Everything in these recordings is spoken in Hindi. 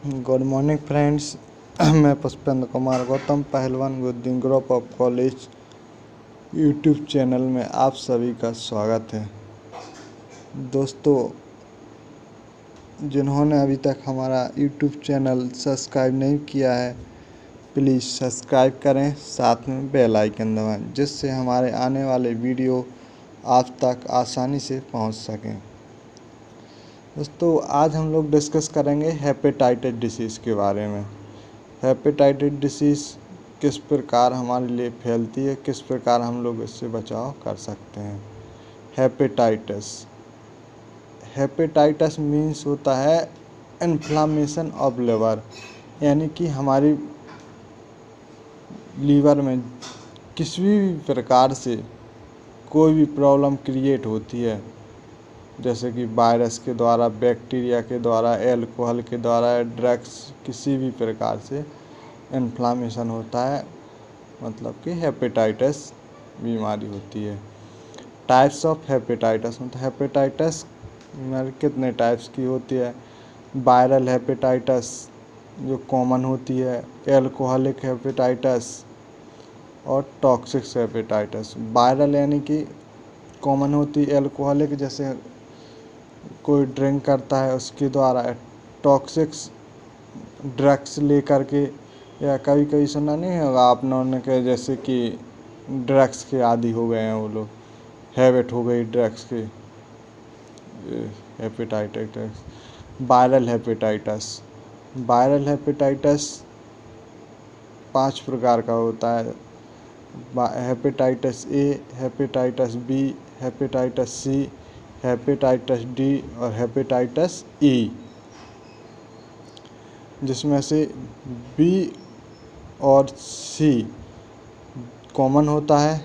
Good morning friends. मैं पुष्पेंद्र कुमार गौतम पहलवान Guddi group of college YouTube channel में आप सभी का स्वागत है। दोस्तों, जिन्होंने अभी तक हमारा यूट्यूब चैनल सब्सक्राइब नहीं किया है, प्लीज़ सब्सक्राइब करें, साथ में बेल आइकन दबाएं, जिससे हमारे आने वाले वीडियो आप तक आसानी से पहुंच सकें। दोस्तों, आज हम लोग डिस्कस करेंगे हेपेटाइटिस डिसीज़ के बारे में। हेपेटाइटिस डिसीज़ किस प्रकार हमारे लिए फैलती है, किस प्रकार हम लोग इससे बचाव कर सकते हैं। हेपेटाइटिस मीन्स होता है इन्फ्लामेशन ऑफ लिवर, यानी कि हमारी लीवर में किसी भी प्रकार से कोई भी प्रॉब्लम क्रिएट होती है, जैसे कि वायरस के द्वारा, बैक्टीरिया के द्वारा, एल्कोहल के द्वारा, ड्रग्स, किसी भी प्रकार से इन्फ्लामेशन होता है, मतलब कि हेपेटाइटिस बीमारी होती है। टाइप्स ऑफ हेपेटाइटिस, मतलब हेपेटाइटिस कितने टाइप्स की होती है। वायरल हेपेटाइटिस जो कॉमन होती है, एल्कोहलिक हेपेटाइटिस और टॉक्सिक हेपेटाइटिस। वायरल यानी कि कॉमन होती है, एल्कोहलिक जैसे कोई ड्रिंक करता है उसके द्वारा, टॉक्सिक ड्रग्स लेकर के, या कभी कभी सुना नहीं होगा आपने के, जैसे कि ड्रग्स के आदी हो गए हैं वो लोग, हैबिट हो गई ड्रग्स की। हेपेटाइटिस। वायरल हेपेटाइटिस 5 प्रकार का होता है। Hepatitis A, hepatitis B, hepatitis C, hepatitis D और हेपेटाइटिस ई, जिसमें से बी और सी कॉमन होता है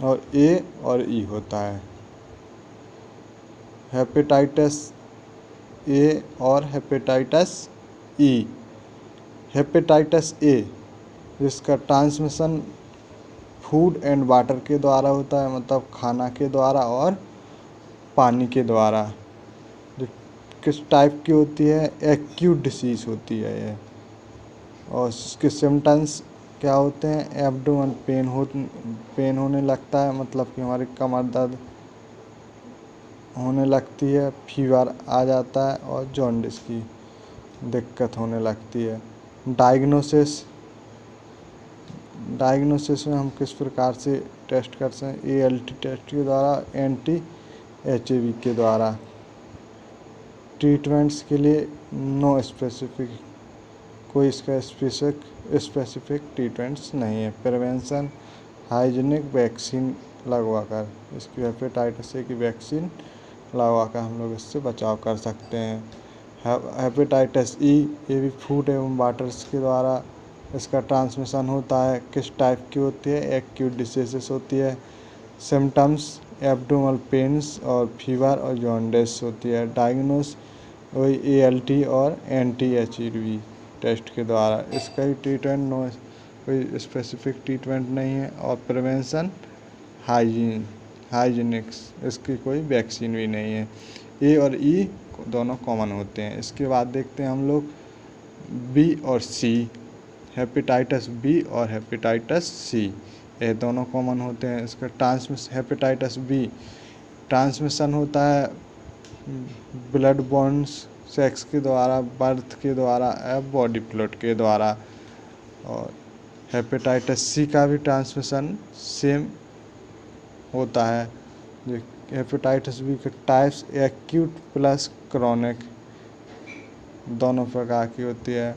और ए और ई होता है। हेपेटाइटिस ए और हेपेटाइटिस ई। हेपेटाइटिस ए, जिसका ट्रांसमिशन फूड एंड वाटर के द्वारा होता है, मतलब खाना के द्वारा और पानी के द्वारा। जो किस टाइप की होती है, एक्यूट डिसीज़ होती है ये। और इसके सिम्टम्स क्या होते हैं, एब्डोमेन पेन होने लगता है, मतलब कि हमारी कमर दर्द होने लगती है, फीवर आ जाता है और जॉन्डिस की दिक्कत होने लगती है। डायग्नोसिस में हम किस प्रकार से टेस्ट कर सकते हैं, ALT टेस्ट के द्वारा, anti-HIV के द्वारा। ट्रीटमेंट्स के लिए नो स्पेसिफिक, कोई इसका स्पेसिफिक ट्रीटमेंट्स नहीं है। प्रिवेंशन हाइजीनिक वैक्सीन लगवाकर, इसकी हेपेटाइटिस ए की वैक्सीन लगवाकर हम लोग इससे बचाव कर सकते हैं। हेपेटाइटिस ई, ये भी फूड एवं वाटर्स के द्वारा इसका ट्रांसमिशन होता है। किस टाइप की होती है, एक्यूट डिसीजेस होती है। सिम्टम्स एब्डोमिनल पेन्स और फीवर और जॉन्डिस होती है। डायग्नोस वही ALT और anti-HIV टेस्ट के द्वारा। इसका ही ट्रीटमेंट नो, कोई स्पेसिफिक ट्रीटमेंट नहीं है। और प्रिवेंशन हाइजीनिक्स, इसकी कोई वैक्सीन भी नहीं है। ए और ई दोनों कॉमन होते हैं। इसके बाद देखते हैं हम लोग बी और सी, हेपेटाइटिस बी और हेपेटाइटिस सी, ये दोनों कॉमन होते हैं। इसका हेपेटाइटिस बी ट्रांसमिशन होता है ब्लड बॉन्ड्स, सेक्स के द्वारा, बर्थ के द्वारा या बॉडी फ्लूइड के द्वारा। और हेपेटाइटिस सी का भी ट्रांसमिशन सेम होता है। जो हेपेटाइटिस बी के टाइप्स एक्यूट प्लस क्रोनिक दोनों प्रकार की होती है।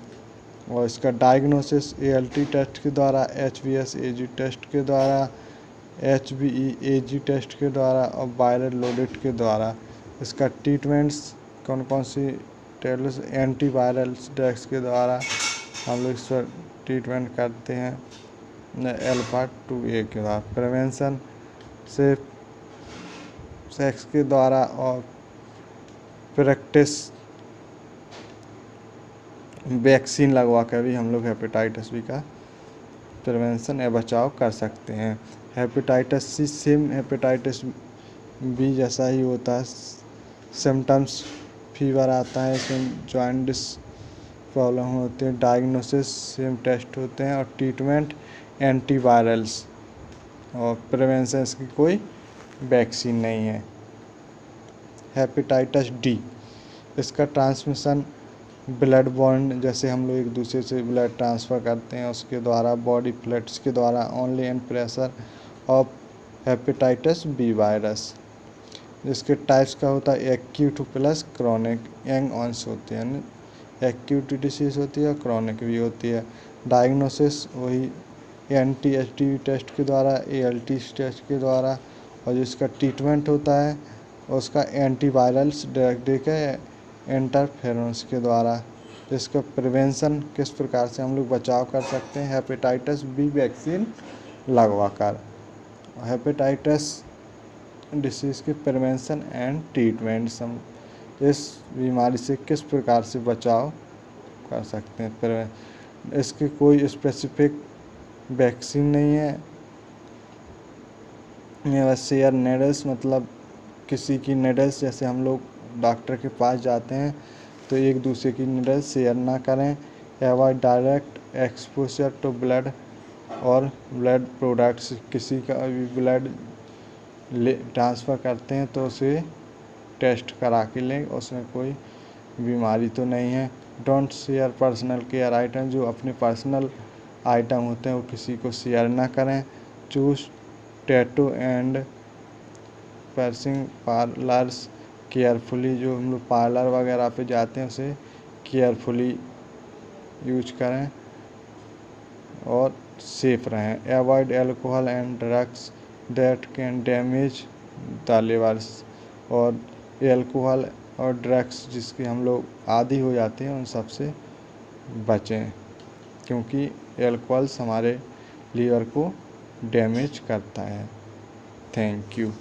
और इसका डायग्नोसिस ALT टेस्ट के द्वारा, HBsAg टेस्ट के द्वारा, HBeAg टेस्ट के द्वारा और वायरल लोडेड के द्वारा। इसका ट्रीटमेंट्स कौन कौन सी, एंटीवायरल ड्रग्स के द्वारा हम लोग इस पर ट्रीटमेंट करते हैं, अल्फा 2A के द्वारा। प्रिवेंशन से सेक्स के द्वारा और प्रैक्टिस वैक्सीन लगवा कर भी हम लोग हेपेटाइटिस बी का प्रिवेंशन या बचाव कर सकते हैं। Hepatitis C same hepatitis B जैसा ही होता है। सिम्टम्स फीवर आता है, इसमें जॉइंटिस प्रॉब्लम होती है। डायग्नोसिस सेम टेस्ट होते हैं और ट्रीटमेंट एंटीवायरल्स और प्रिवेंशन इसकी कोई वैक्सीन नहीं है। हेपेटाइटिस डी, इसका ट्रांसमिशन ब्लड बॉन्ड, जैसे हम लोग एक दूसरे से ब्लड ट्रांसफ़र करते हैं उसके द्वारा, बॉडी फ्लूइड्स के द्वारा, only and pressure of hepatitis B virus. जिसके टाइप्स का होता है acute plus chronic, young ones होते हैं, यानी एक्यूट डिसीज़ होती है और क्रॉनिक भी होती है। डायग्नोसिस वही NTSD टेस्ट के द्वारा, ALT टेस्ट के द्वारा, और जिसका ट्रीटमेंट होता है उसका एंटीवायरल्स देकर इंटरफेरेंस के द्वारा। जिसका प्रिवेंशन किस प्रकार से हम लोग बचाव कर सकते हैं, हेपेटाइटिस बी वैक्सीन लगवा कर। हेपेटाइटिस डिसीज़ के प्रिवेंशन एंड ट्रीटमेंट, इस बीमारी से किस प्रकार से बचाव कर सकते हैं। इसकी कोई स्पेसिफिक वैक्सीन नहीं है। ये बस शेयर नेडल्स, मतलब किसी की नेडल्स, जैसे हम लोग डॉक्टर के पास जाते हैं तो एक दूसरे की नेडल्स शेयर ना करें। Avoid direct exposure to blood और ब्लड प्रोडक्ट्स, किसी का भी ब्लड ट्रांसफ़र करते हैं तो उसे टेस्ट करा के लें, उसमें कोई बीमारी तो नहीं है। Don't share personal care item, जो अपने पर्सनल आइटम होते हैं वो किसी को शेयर ना करें। Choose tattoo and pursuing parlours carefully, जो हम लोग पार्लर वगैरह पे जाते हैं उसे केयरफुली यूज करें और सेफ रहें। Avoid alcohol and drugs that can damage the levers, और एल्कोहल और ड्रग्स जिसके हम लोग आदी हो जाते हैं उन सब से बचें, क्योंकि एल्कोहल्स हमारे लीवर को डैमेज करता है। Thank you.